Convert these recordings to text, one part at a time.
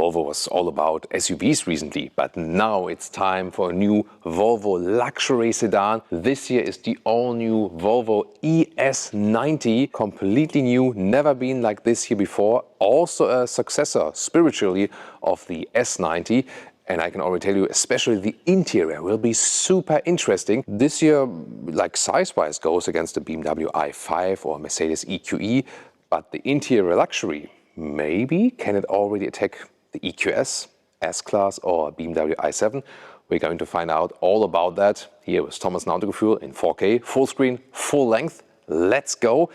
Volvo was all about SUVs recently, but now it's time for a new Volvo luxury sedan. This year is the all-new Volvo ES90, completely new, never been like this here before. Also a successor, spiritually, of the S90. And I can already tell you, especially the interior will be super interesting. This year, like size-wise, goes against the BMW i5 or Mercedes EQE, but the interior luxury, maybe, can it already attack the EQS, S-Class or BMW i7? We're going to find out all about that here with Thomas Nordico in 4K, full screen, full length. Let's go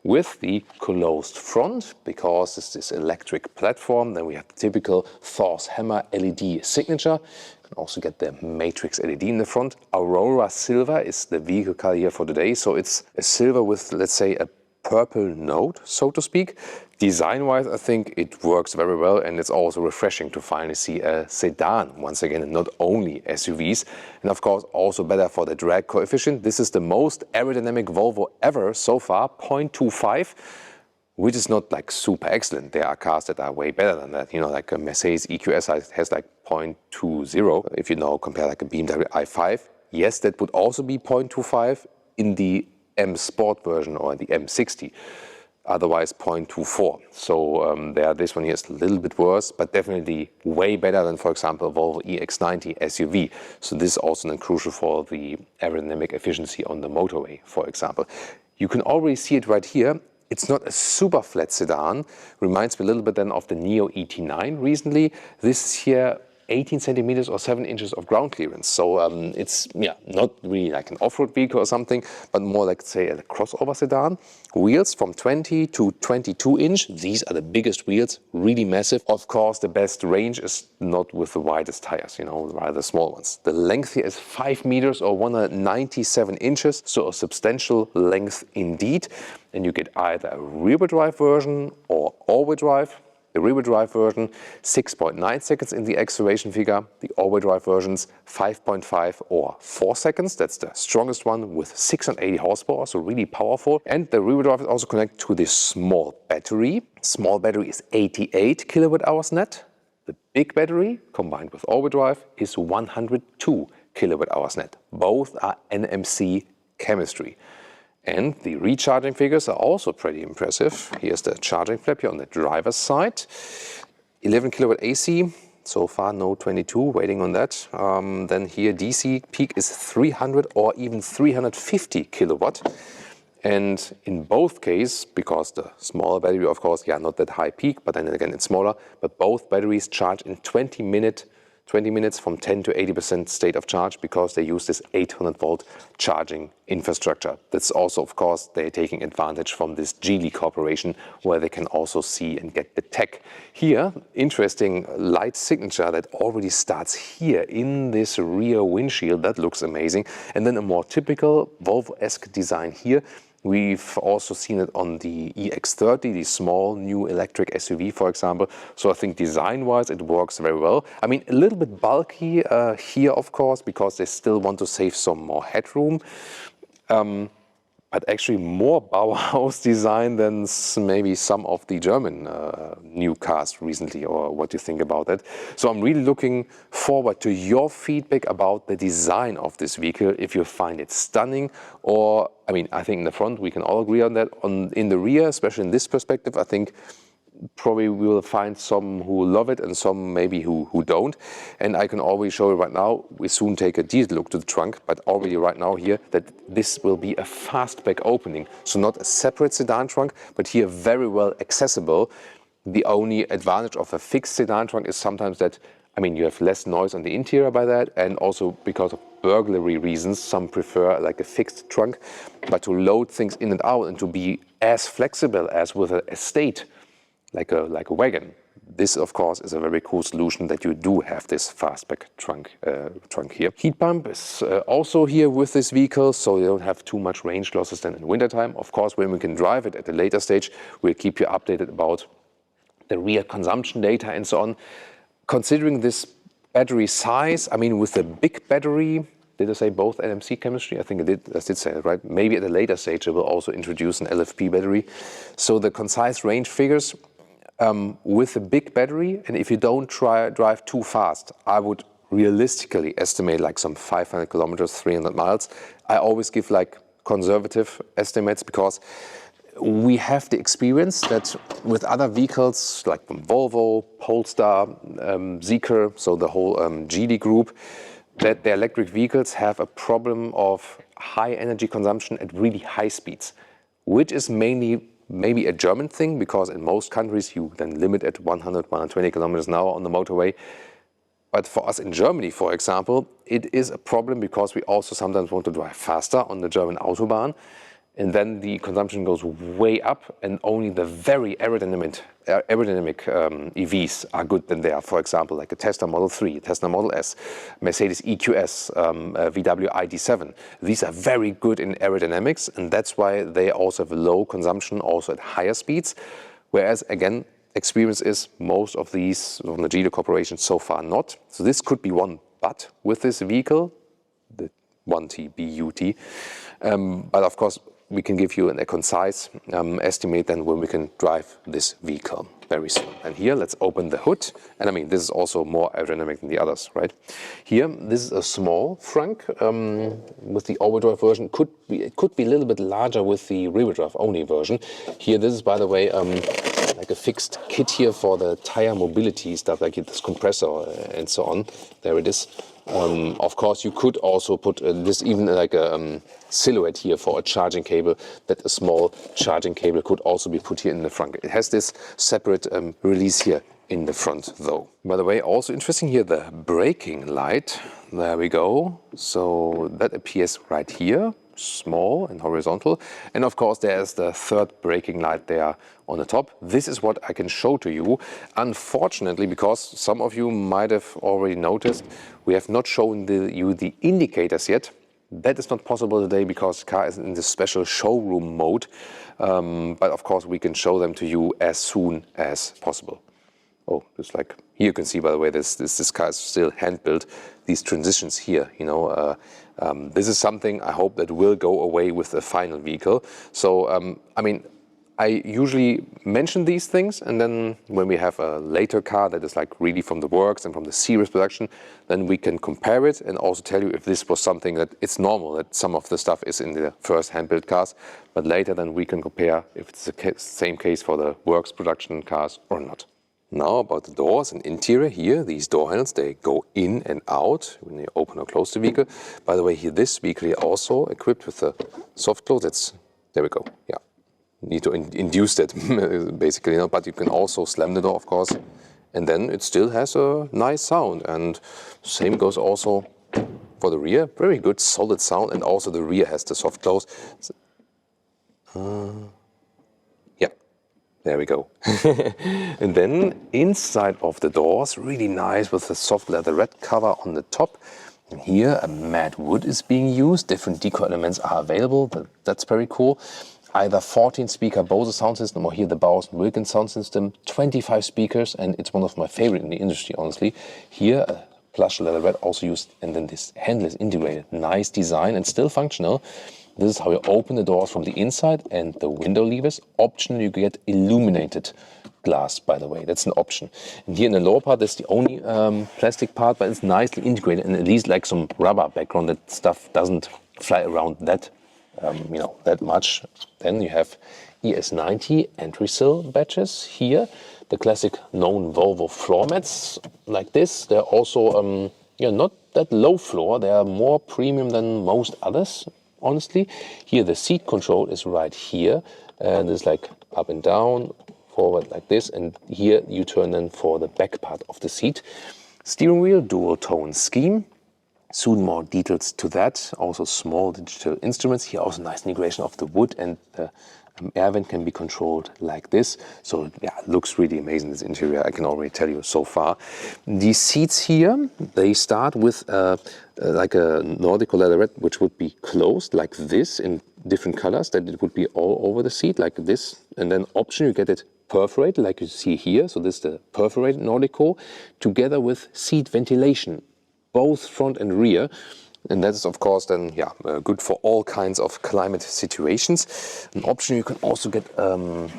with the closed front, because it's this electric platform. Then we have the typical Thor's Hammer LED signature. You can also get the Matrix LED in the front. Aurora Silver is the vehicle color here for today. So it's a silver with, let's say, a purple note, so to speak. Design-wise, I think it works very well, and it's also refreshing to finally see a sedan once again, and not only SUVs. And of course, also better for the drag coefficient. This is the most aerodynamic Volvo ever so far, 0.25, which is not like super excellent. There are cars that are way better than that. You know, like a Mercedes EQS has like 0.20. If you now compare like a BMW i5, yes, that would also be 0.25 in the M Sport version or the M60. Otherwise 0.24. So this one here is a little bit worse, but definitely way better than, for example, Volvo EX90 SUV. So this is also then crucial for the aerodynamic efficiency on the motorway, for example. You can already see it right here. It's not a super flat sedan. Reminds me a little bit then of the Neo ET9 recently. This is here 18 centimeters or 7 inches of ground clearance. So it's not really like an off-road vehicle or something, but more like, say, a crossover sedan. Wheels from 20 to 22 inch. These are the biggest wheels, really massive. Of course, the best range is not with the widest tires, you know, rather the small ones. The length here is 5 meters or 197 inches, so a substantial length indeed. And you get either a rear-wheel drive version or all-wheel drive. The rear-wheel drive version, 6.9 seconds in the acceleration figure. The all-wheel drive versions, 5.5 or 4 seconds. That's the strongest one with 680 horsepower, so really powerful. And the rear-wheel drive is also connected to this small battery. Small battery is 88 kilowatt hours net. The big battery, combined with all-wheel drive, is 102 kilowatt hours net. Both are NMC chemistry. And the recharging figures are also pretty impressive. Here's the charging flap here on the driver's side. 11 kilowatt AC, so far no 22, waiting on that. Then here DC peak is 300 or even 350 kilowatt. And in both cases, because the smaller battery, of course, not that high peak, but then again it's smaller, but both batteries charge in 20 minutes from 10 to 80% state of charge, because they use this 800 volt charging infrastructure. That's also, of course, they're taking advantage from this Geely Corporation, where they can also see and get the tech. Here, interesting light signature that already starts here in this rear windshield. That looks amazing. And then a more typical Volvo-esque design here. We've also seen it on the EX30, the small new electric SUV, for example. So I think design-wise, it works very well. I mean, a little bit bulky here, of course, because they still want to save some more headroom. But actually more Bauhaus design than maybe some of the German new cars recently, or what do you think about that? So I'm really looking forward to your feedback about the design of this vehicle, if you find it stunning, or, I mean, I think in the front we can all agree on that. In the rear, especially in this perspective, I think probably we will find some who love it and some maybe who don't. And I can already show you right now, we soon take a detailed look to the trunk, but already right now here, that this will be a fastback opening. So not a separate sedan trunk, but here very well accessible. The only advantage of a fixed sedan trunk is sometimes that, I mean, you have less noise on the interior by that, and also because of burglary reasons, some prefer like a fixed trunk. But to load things in and out and to be as flexible as with an estate, like a wagon. This, of course, is a very cool solution, that you do have this fastback trunk here. Heat pump is also here with this vehicle, so you don't have too much range losses than in wintertime. Of course, when we can drive it at a later stage, we'll keep you updated about the real consumption data and so on. Considering this battery size, I mean, with the big battery, did I say both NMC chemistry? I think I did say it, right? Maybe at a later stage, I will also introduce an LFP battery. So the concise range figures, with a big battery, and if you don't drive too fast, I would realistically estimate like some 500 kilometers, 300 miles. I always give like conservative estimates because we have the experience that with other vehicles like from Volvo, Polestar, Zeekr, so the whole GD group, that the electric vehicles have a problem of high energy consumption at really high speeds, which is mainly maybe a German thing, because in most countries you then limit at 100, 120 kilometers an hour on the motorway. But for us in Germany, for example, it is a problem because we also sometimes want to drive faster on the German Autobahn. And then the consumption goes way up, and only the very aerodynamic EVs are good than there. For example, like a Tesla Model 3, Tesla Model S, Mercedes EQS, VW ID.7. These are very good in aerodynamics, and that's why they also have low consumption, also at higher speeds. Whereas, again, experience is most of these from the GD Corporation so far not. So this could be one but with this vehicle, the 1T BUT. But of course, we can give you a concise estimate then when we can drive this vehicle very soon. And here, let's open the hood. And I mean, this is also more aerodynamic than the others, right? Here, this is a small Frunk with the overdrive version. It could be a little bit larger with the rear drive only version. Here, this is, by the way, like a fixed kit here for the tire mobility stuff, like this compressor and so on. There it is. Of course, you could also put this even like a silhouette here for a charging cable, that a small charging cable could also be put here in the front. It has this separate release here in the front though. By the way, also interesting here, the braking light. There we go. So that appears right here, small and horizontal. And of course, there's the third braking light there on the top. This is what I can show to you. Unfortunately, because some of you might have already noticed, we have not shown you the indicators yet. That is not possible today because the car is in the special showroom mode. But of course, we can show them to you as soon as possible. Oh, just like here you can see, by the way, this car is still hand-built. These transitions here, you know, this is something I hope that will go away with the final vehicle. So, I mean, I usually mention these things, and then when we have a later car that is like really from the works and from the series production, then we can compare it and also tell you if this was something that it's normal, that some of the stuff is in the first hand-built cars, but later then we can compare if it's the same case for the works production cars or not. Now about the doors and interior here, these door handles, they go in and out when you open or close the vehicle. By the way, here this vehicle is also equipped with a soft close. There we go, yeah. Need to induce that basically, you know, but you can also slam the door, of course, and then it still has a nice sound. And same goes also for the rear, very good solid sound, and also the rear has the soft close. Yeah, there we go. And then inside of the doors, really nice with the soft leatherette cover on the top. And here a matte wood is being used, different decor elements are available, that's very cool. Either 14-speaker Bose sound system or here the Bowers & Wilkins sound system, 25 speakers, and it's one of my favorite in the industry, honestly. Here, a plush leatherette also used, and then this handle is integrated. Nice design and still functional. This is how you open the doors from the inside, and the window levers. Optional, you get illuminated glass, by the way. That's an option. And here in the lower part, that's the only plastic part, but it's nicely integrated, and at least like some rubber background, that stuff doesn't fly around that you know, that much. Then you have ES90 entry sill badges here, the classic known Volvo floor mats like this. They're also yeah, not that low floor, they are more premium than most others, honestly. Here the seat control is right here, and it's like up and down, forward like this, and here you turn then for the back part of the seat. Steering wheel, dual tone scheme. Soon more details to that. Also small digital instruments. Here also nice integration of the wood, and the air vent can be controlled like this. So yeah, it looks really amazing, this interior, I can already tell you so far. The seats here, they start with like a Nordico leatherette, which would be closed like this in different colors, that it would be all over the seat like this. And then option, you get it perforated like you see here. So this is the perforated Nordico together with seat ventilation, both front and rear. And that is of course then good for all kinds of climate situations. An option, you can also get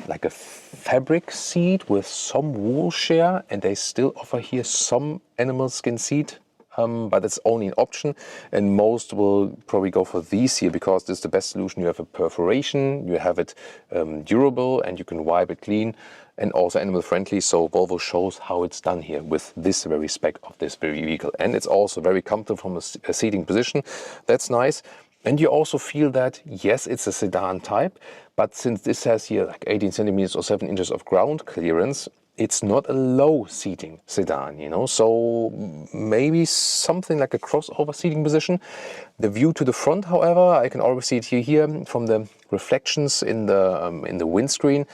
like a fabric seat with some wool share, and they still offer here some animal skin seat. But it's only an option, and most will probably go for these here because this is the best solution. You have a perforation, you have it durable, and you can wipe it clean, and also animal friendly. So Volvo shows how it's done here with this very spec of this very vehicle. And it's also very comfortable from a seating position. That's nice. And you also feel that, yes, it's a sedan type, but since this has here like 18 centimeters or 7 inches of ground clearance, it's not a low seating sedan, you know, so maybe something like a crossover seating position. The view to the front, however, I can already see it here from the reflections in the windscreen.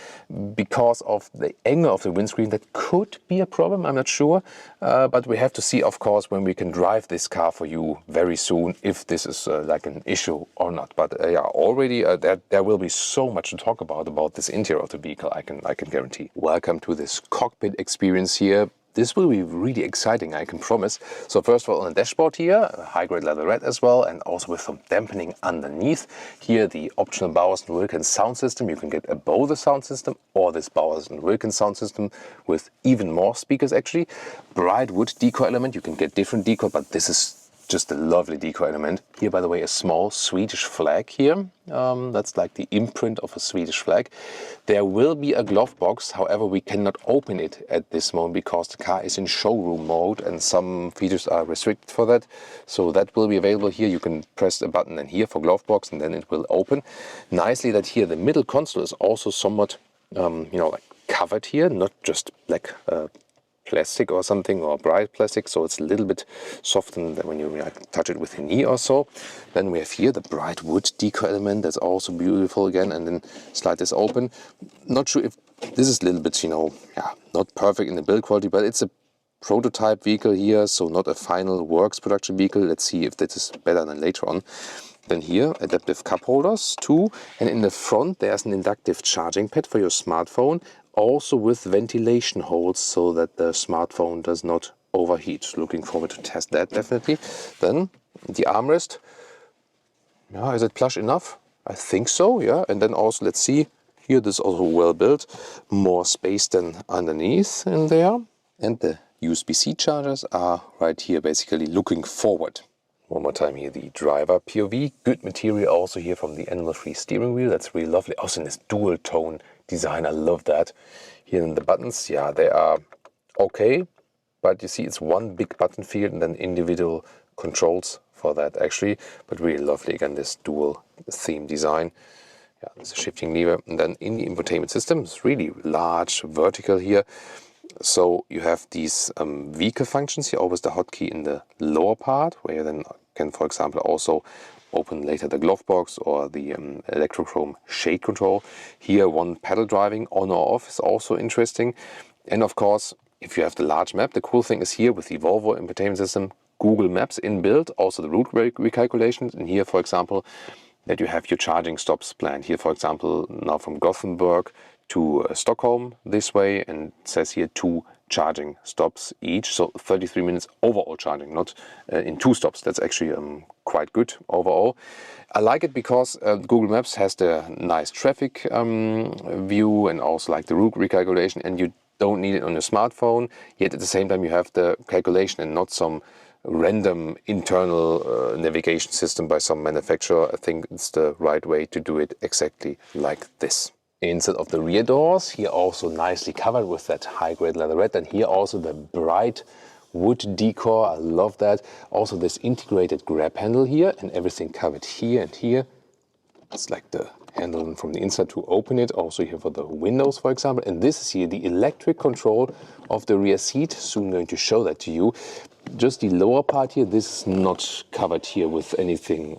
Because of the angle of the windscreen, that could be a problem, I'm not sure. But we have to see, of course, when we can drive this car for you very soon, if this is like an issue or not. But yeah, already there will be so much to talk about this interior of the vehicle, I can guarantee. Welcome to this cockpit experience here. This will be really exciting, I can promise. So first of all, on the dashboard here, high-grade leatherette as well, and also with some dampening underneath. Here, the optional Bowers & Wilkins sound system. You can get a Bose sound system or this Bowers & Wilkins sound system with even more speakers actually. Bright wood decor element. You can get different decor, but this is just a lovely decor element. Here, by the way, a small Swedish flag here. That's like the imprint of a Swedish flag. There will be a glove box, however, we cannot open it at this moment because the car is in showroom mode and some features are restricted for that. So that will be available here. You can press a button and here for glove box and then it will open. Nicely that here the middle console is also somewhat, like covered here, not just like plastic or something, or bright plastic, so it's a little bit softened when you touch it with your knee or so. Then we have here the bright wood decor element, that's also beautiful again, and then slide this open. Not sure if this is a little bit, not perfect in the build quality, but it's a prototype vehicle here, so not a final works production vehicle. Let's see if that is better than later on. Then here, adaptive cup holders too, and in the front there's an inductive charging pad for your smartphone, also with ventilation holes so that the smartphone does not overheat. Looking forward to test that definitely. Then the armrest, is it plush enough? I think so, yeah. And then also let's see, here this is also well built, more space than underneath in there. And the USB-C chargers are right here, basically looking forward. One more time here, the driver POV. Good material also here from the animal-free steering wheel. That's really lovely. Also in this dual tone design, I love that. Here in the buttons, yeah, they are okay. But you see it's one big button field and then individual controls for that actually. But really lovely, again, this dual theme design. Yeah, there's a shifting lever. And then in the infotainment system, it's really large, vertical here. So you have these vehicle functions here, always the hotkey in the lower part, where you then can, for example, also open later the glove box or the electrochrome shade control. Here, one pedal driving on or off is also interesting. And of course, if you have the large map, the cool thing is here with the Volvo infotainment system, Google Maps inbuilt, also the route recalculations. And here, for example, that you have your charging stops planned. Here, for example, now from Gothenburg to Stockholm this way, and it says here 2 charging stops each, so 33 minutes overall charging, not in 2 stops. That's actually quite good overall. I like it because Google Maps has the nice traffic view and also like the route recalculation, and you don't need it on your smartphone, yet at the same time you have the calculation and not some random internal navigation system by some manufacturer. I think it's the right way to do it, exactly like this. Inside of the rear doors, here also nicely covered with that high-grade leatherette, and here also the bright wood decor. I love that. Also this integrated grab handle here, and everything covered here and here. It's like the handle from the inside to open it. Also here for the windows, for example. And this is here the electric control of the rear seat. Soon going to show that to you. Just the lower part here, this is not covered here with anything.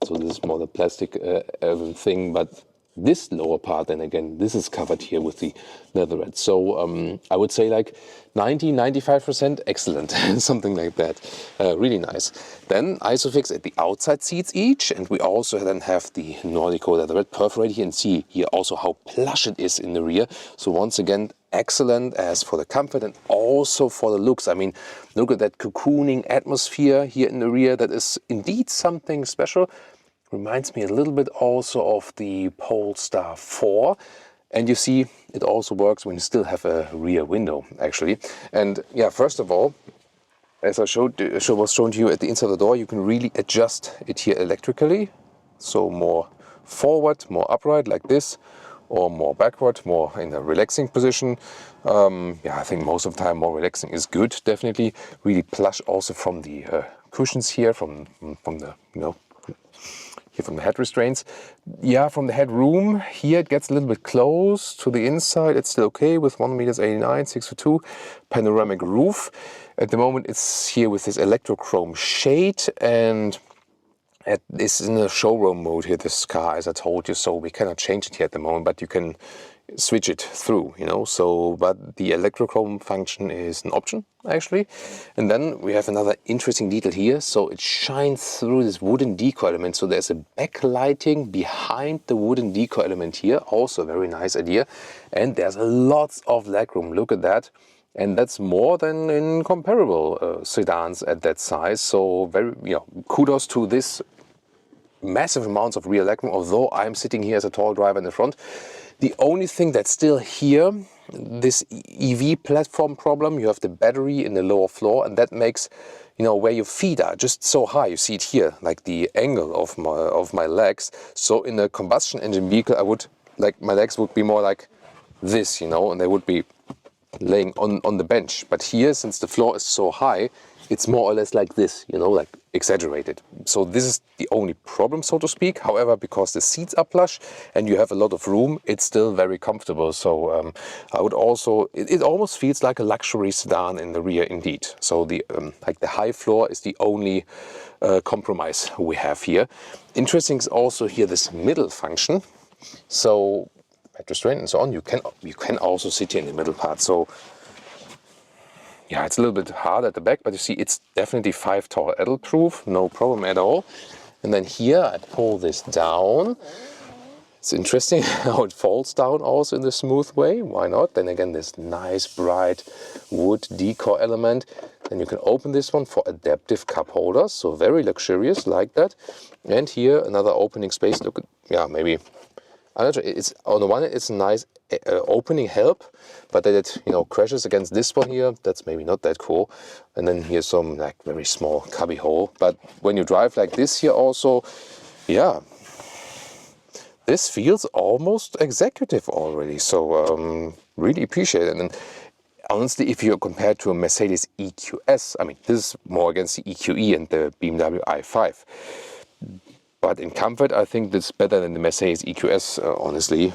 So this is more the plastic thing, but this lower part, then again, this is covered here with the leatherette. So I would say like 90–95% excellent, something like that. Really nice. Then Isofix at the outside seats each, and we also then have the Nordico leatherette perforated here, and see here also how plush it is in the rear. So once again, excellent as for the comfort and also for the looks. I mean, look at that cocooning atmosphere here in the rear. That is indeed something special. Reminds me a little bit also of the Polestar 4. And you see, it also works when you still have a rear window, actually. And yeah, first of all, as I was shown to you at the inside of the door, you can really adjust it here electrically. So more forward, more upright like this, or more backward, more in a relaxing position. Yeah, I think most of the time more relaxing is good, definitely. Really plush also from the cushions here, from the, you know, here from the head restraints. Yeah, from the headroom, here it gets a little bit close to the inside. It's still okay with 1.89 m, 6'2", panoramic roof. At the moment it's here with this electrochrome shade, and it's in a showroom mode here, this car, as I told you, so we cannot change it here at the moment, but you can switch it through, you know. So, but the electrochrome function is an option, actually. And then we have another interesting detail here. So it shines through this wooden decor element. So there's a backlighting behind the wooden decor element here. Also a very nice idea. And there's lots of legroom. Look at that. And that's more than in comparable sedans at that size. So very, you know, kudos to this massive amounts of rear legroom, although I'm sitting here as a tall driver in the front. The only thing that's still here, this EV platform problem, you have the battery in the lower floor, and that makes, you know, where your feet are just so high. You see it here, like the angle of my legs. So in a combustion engine vehicle, I would, like, my legs would be more like this, you know, and they would be laying on the bench. But here, since the floor is so high, it's more or less like this, you know, like exaggerated. So this is the only problem, so to speak. However, because the seats are plush and you have a lot of room, it's still very comfortable. So I would also, it almost feels like a luxury sedan in the rear indeed. So the like the high floor is the only compromise we have here. Interesting is also here this middle function. So head restraint and so on, you can also sit here in the middle part. So yeah, it's a little bit hard at the back, but you see it's definitely 5 tall adult proof, no problem at all. And then here I pull this down. It's interesting how it falls down also in the smooth way. Why not? Then again, this nice bright wood decor element. Then you can open this one for adaptive cup holders, so very luxurious like that. And here another opening space. Look at, yeah, maybe. It's on the one hand, it's a nice opening help, but that it, you know, crashes against this one here, that's maybe not that cool. And then here's some like very small cubby hole. But when you drive like this here also, yeah, this feels almost executive already. So really appreciate it. And honestly, if you compare to a Mercedes EQS, I mean, this is more against the EQE and the BMW i5. But in comfort, I think that's better than the Mercedes EQS, honestly.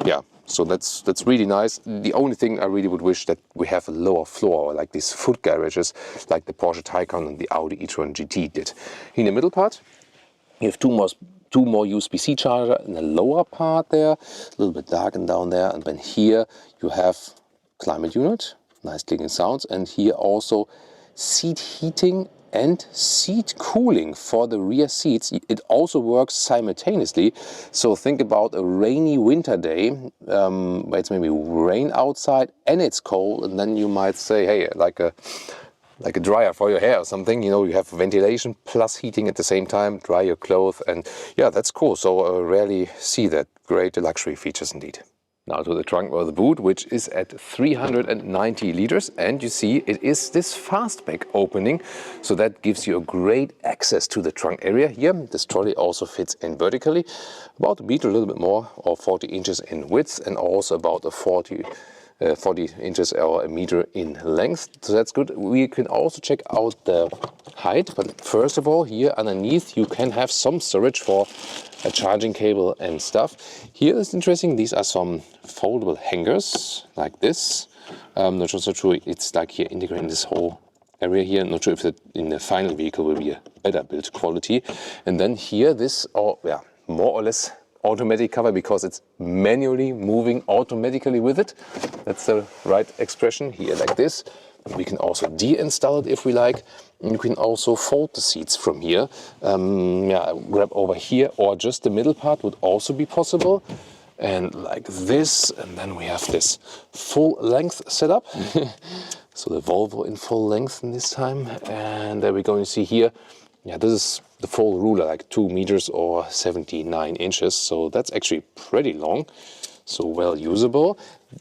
Yeah, so that's really nice. The only thing I really would wish that we have a lower floor, like these foot garages, like the Porsche Taycan and the Audi e-tron GT did. In the middle part, you have two more USB-C charger in the lower part there, a little bit darkened down there. And then here you have climate unit, nice clicking sounds, and here also seat heating and seat cooling for the rear seats. It also works simultaneously. So think about a rainy winter day where it's maybe rain outside and it's cold, and then you might say, hey, like a dryer for your hair or something, you know, you have ventilation plus heating at the same time, dry your clothes, and yeah, that's cool. So rarely see that. Great luxury features indeed. Now to the trunk or the boot, which is at 390 liters, and you see it is this fastback opening, so that gives you a great access to the trunk area here. This trolley also fits in vertically, about a meter, a little bit more, or 40 inches in width, and also about a 40 inches or a meter in length, so that's good. We can also check out the height, but first of all, here underneath you can have some storage for a charging cable and stuff. Here is interesting, these are some foldable hangers like this. Not so sure it's like here integrating this whole area here. Not sure if it in the final vehicle will be a better build quality. And then here this, more or less automatic cover, because it's manually moving automatically with it. That's the right expression here, like this. We can also deinstall it if we like. You can also fold the seats from here. Grab over here, or just the middle part would also be possible. and like this, and then we have this full length setup. So the Volvo in full length in this time, and there we're going to see here, yeah, this is the full ruler, like 2 meters or 79 inches. So that's actually pretty long, so well usable.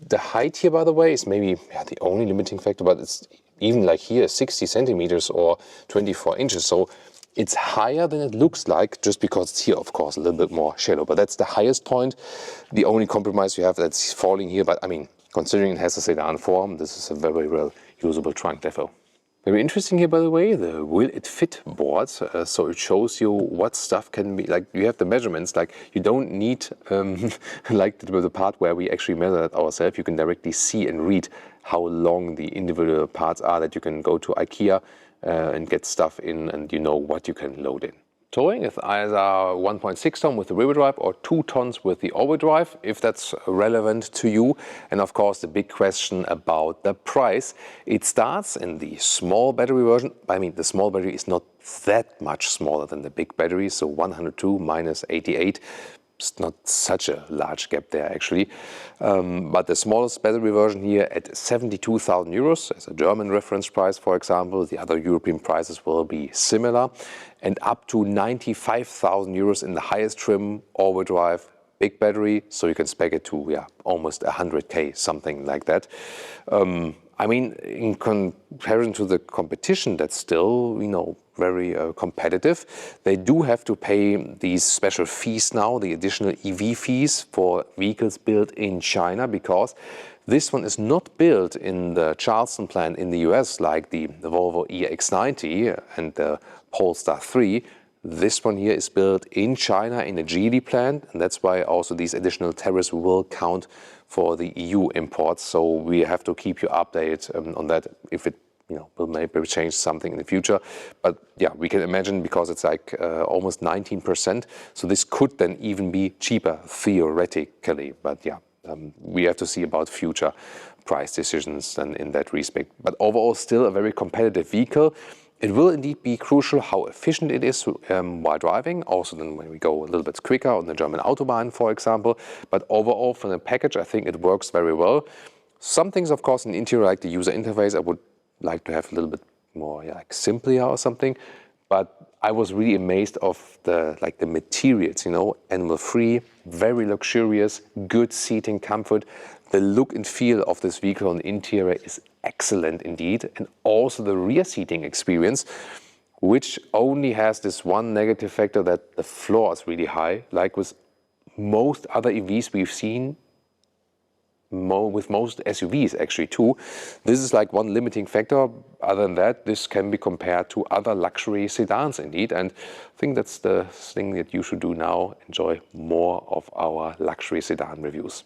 The height here, by the way, is maybe the only limiting factor, but it's even like here 60 centimeters or 24 inches. So it's higher than it looks like, just because it's here, of course, a little bit more shallow. But that's the highest point. The only compromise you have that's falling here, but I mean, considering it has a sedan form, this is a very well usable trunk defo. Very interesting here, by the way, the will it fit board. So it shows you what stuff can be, like you have the measurements, like you don't need, like the part where we actually measure it ourselves, you can directly see and read how long the individual parts are, that you can go to IKEA and get stuff in, and you know what you can load in. Towing is either 1.6 ton with the rear drive or 2 tons with the all-wheel drive, if that's relevant to you. And of course, the big question about the price. It starts in the small battery version. I mean, the small battery is not that much smaller than the big battery, so 102 minus 88. It's not such a large gap there, actually. But the smallest battery version here at 72,000 euros as a German reference price, for example. The other European prices will be similar. And up to 95,000 euros in the highest trim, all-wheel drive, big battery. So you can spec it to almost 100K, something like that. I mean, in comparison to the competition, that's still, very competitive. They do have to pay these special fees now, the additional EV fees for vehicles built in China, because this one is not built in the Charleston plant in the US like the Volvo EX90 and the Polestar 3. This one here is built in China in a Geely plant, and that's why also these additional tariffs will count for the EU imports. So we have to keep you updated on that if it will maybe change something in the future. But yeah, we can imagine, because it's like almost 19%. So this could then even be cheaper theoretically. But yeah, we have to see about future price decisions then in that respect. But overall, still a very competitive vehicle. It will indeed be crucial how efficient it is while driving, also then when we go a little bit quicker on the German Autobahn, for example. But overall, from the package, I think it works very well. Some things, of course, in the interior, like the user interface, I would like to have a little bit more like simpler or something. But I was really amazed of the materials, animal-free, very luxurious, good seating comfort. The look and feel of this vehicle on the interior is excellent indeed. And also the rear seating experience, which only has this one negative factor, that the floor is really high, like with most other EVs we've seen, with most SUVs actually too. This is like one limiting factor. Other than that, this can be compared to other luxury sedans indeed. And I think that's the thing that you should do now. Enjoy more of our luxury sedan reviews.